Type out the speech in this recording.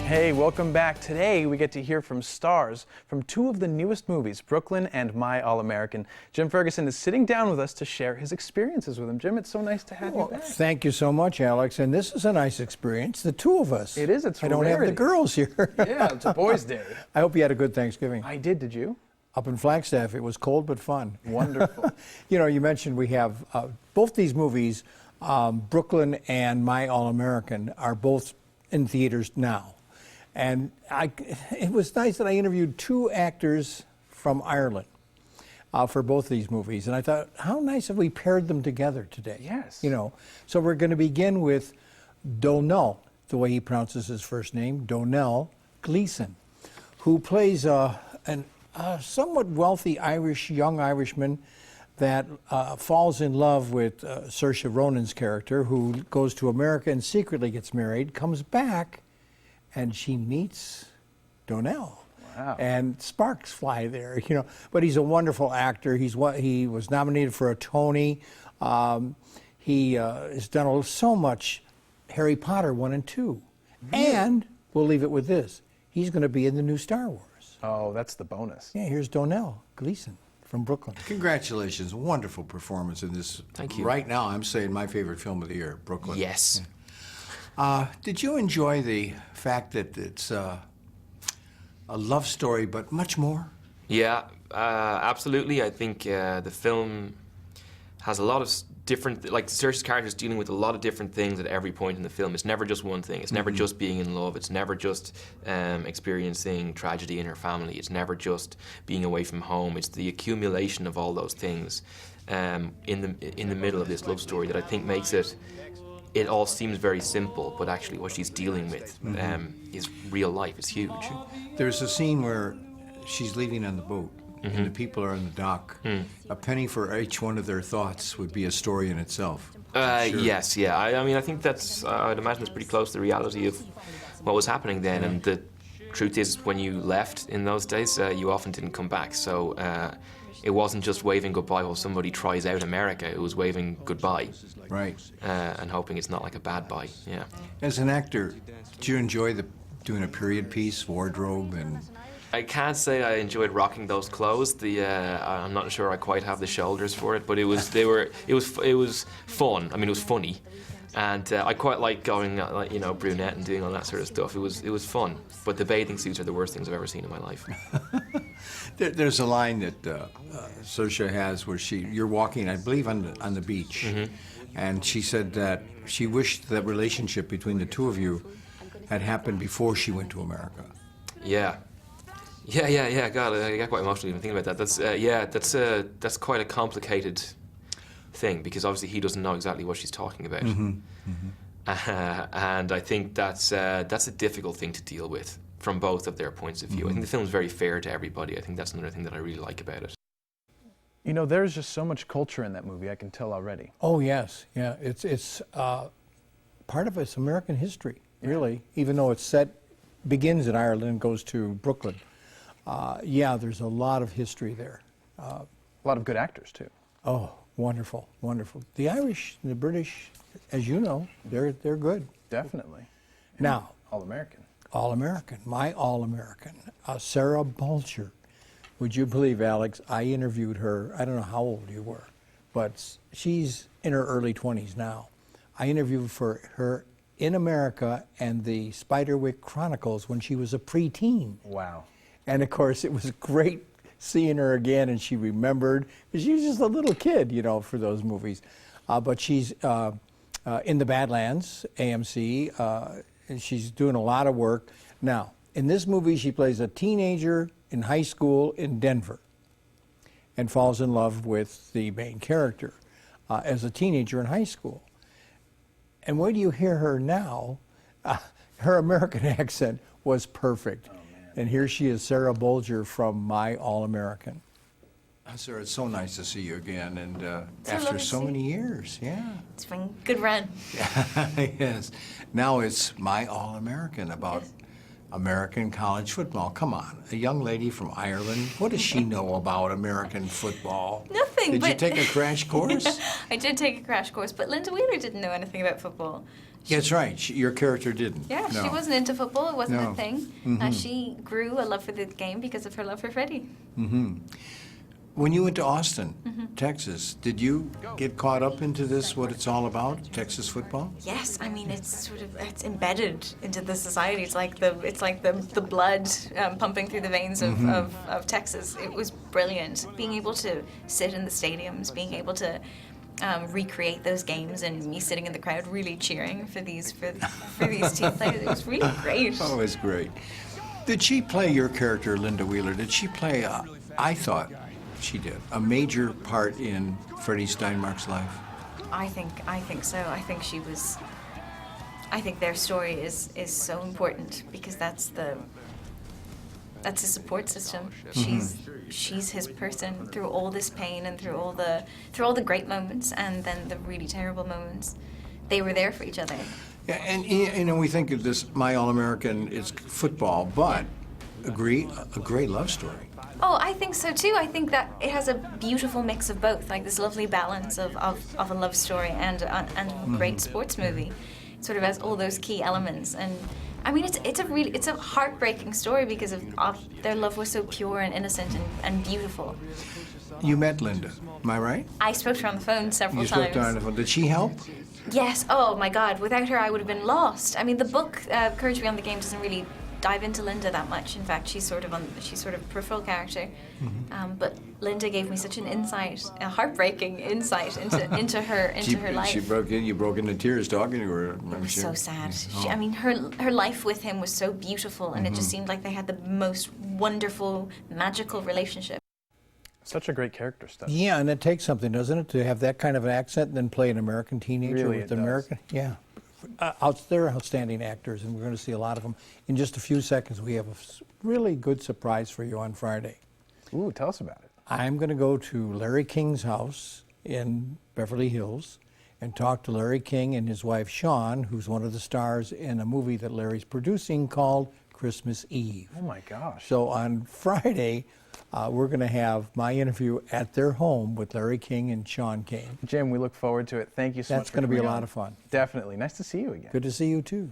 Hey, welcome back. Today we get to hear from stars from two of the newest movies, Brooklyn and My All-American. Jim Ferguson is sitting down with us to share his experiences with him. Jim, it's so nice to have you back. Thank you so much, Alex. And this is a nice experience, the two of us. It is. It's I don't have the girls here. Yeah, it's a boys' day. I hope you had a good Thanksgiving. I did you? Up in Flagstaff, it was cold but fun. Wonderful. You know, you mentioned we have both these movies, Brooklyn and My All-American, are both in theaters now. And it was nice that I interviewed two actors from Ireland for both of these movies. And I thought, how nice if we paired them together today. Yes. You know, so we're going to begin with Domnhall, the way he pronounces his first name, Domnhall Gleeson, who plays a somewhat wealthy young Irishman that falls in love with Saoirse Ronan's character, who goes to America and secretly gets married, comes back, and she meets Domnhall. Wow. And sparks fly there, you know. But he's a wonderful actor. He was nominated for a Tony. He has done so much Harry Potter 1 and 2. Really? And we'll leave it with this. He's going to be in the new Star Wars. Oh, that's the bonus. Yeah, here's Domnhall Gleeson from Brooklyn. Congratulations. Wonderful performance in this. Thank you. Right now, I'm saying my favorite film of the year, Brooklyn. Yes. Did you enjoy the fact that it's a love story, but much more? Yeah, absolutely. I think the film has a lot of different, like Saoirse's character is dealing with a lot of different things at every point in the film. It's never just one thing. It's never just being in love. It's never just experiencing tragedy in her family. It's never just being away from home. It's the accumulation of all those things in the middle of this love story that I think makes it. It all seems very simple, but actually what she's dealing with is real life. It's huge. There's a scene where she's leaving on the boat, and the people are on the dock. A penny for each one of their thoughts would be a story in itself. Sure. Yes, yeah. I mean, I think that's, I'd imagine it's pretty close to the reality of what was happening then. And the truth is, when you left in those days, you often didn't come back. So it wasn't just waving goodbye while somebody tries out America. It was waving goodbye. Right. And hoping it's not like a bad bye, yeah. As an actor, did you enjoy doing a period piece, wardrobe, and... I can't say I enjoyed rocking those clothes. I'm not sure I quite have the shoulders for it, but it was fun. I mean, it was funny, and I quite like going, like, you know, brunette and doing all that sort of stuff. It was fun. But the bathing suits are the worst things I've ever seen in my life. There's a line that Saoirse has where you're walking, I believe, on the beach, and she said that she wished that relationship between the two of you had happened before she went to America. Yeah. Yeah. God, I got quite emotional even thinking about that. That's quite a complicated thing, because obviously he doesn't know exactly what she's talking about, and I think that's a difficult thing to deal with from both of their points of view. I think the film's very fair to everybody. I think that's another thing that I really like about it. You know, there's just so much culture in that movie, I can tell already. Oh, yes. Yeah, it's part of it's American history, really, even though begins in Ireland and goes to Brooklyn. Yeah, there's a lot of history there. A lot of good actors, too. Oh, wonderful, wonderful. The Irish and the British, as you know, they're good. Definitely. And now, All-American. All-American, My All-American. Sarah Bolger. Would you believe, Alex, I interviewed her, I don't know how old you were, but she's in her early 20s now. I interviewed for her in America and the Spiderwick Chronicles when she was a preteen. Wow. And of course, it was great seeing her again, and she remembered, because she was just a little kid, you know, for those movies. But she's in the Badlands, AMC, and she's doing a lot of work. Now, in this movie, she plays a teenager in high school in Denver and falls in love with the main character as a teenager in high school. And when you hear her now, her American accent was perfect. And here she is, Sarah Bolger from My All-American. Sarah, it's so nice to see you again, and after so many years, yeah. It's been a good run. Yes. Now it's My All-American, about American college football. Come on, a young lady from Ireland. What does she know about American football? Nothing. Did you take a crash course? I did take a crash course, but Linda Wheeler didn't know anything about football. That's right. Your character didn't. Yeah, No. she wasn't into football. It wasn't No. a thing. She grew a love for the game because of her love for Freddie. When you went to Austin, Texas, did you get caught up into this, what it's all about, Texas football? Yes, I mean it's embedded into the society. It's like the blood pumping through the veins of Texas. It was brilliant. Being able to sit in the stadiums, being able to recreate those games, and me sitting in the crowd really cheering for these team players. It was really great. Oh, it's great. Did she play your character, Linda Wheeler? Did she play, I thought she did, a major part in Freddie Steinmark's life? I think so. I think their story is so important because that's his support system. She's his person through all this pain and through all the great moments and then the really terrible moments. They were there for each other. Yeah, and you know, we think of this My All-American, it's football, but a great love story. Oh, I think so too. I think that it has a beautiful mix of both, like this lovely balance of a love story and a great sports movie. It sort of has all those key elements, and I mean it's a heartbreaking story because of their love was so pure and innocent and beautiful. You met Linda, am I right? I spoke to her on the phone several You times. spoke to her on the phone. Did she help? Yes. Oh my God. Without her, I would have been lost. I mean, the book Courage Beyond the Game doesn't really dive into Linda that much. In fact, she's sort of a peripheral character. But Linda gave me such an insight, a heartbreaking insight into her life. You broke into tears talking to her. It was so sad. I mean, her life with him was so beautiful, and it just seemed like they had the most wonderful, magical relationship. Such a great character study. Yeah, and it takes something, doesn't it, to have that kind of an accent and then play an American teenager Really, with it does. American. Yeah. They're outstanding actors, and we're going to see a lot of them. In just a few seconds, we have a really good surprise for you on Friday. Ooh, tell us about it. I'm going to go to Larry King's house in Beverly Hills and talk to Larry King and his wife, Shawn, who's one of the stars in a movie that Larry's producing called Christmas Eve. Oh my gosh. So on Friday, we're going to have my interview at their home with Larry King and Shawn King. Jim, we look forward to it. Thank you so much That's for going to be a coming lot on. of fun. Definitely. Nice to see you again. Good to see you too.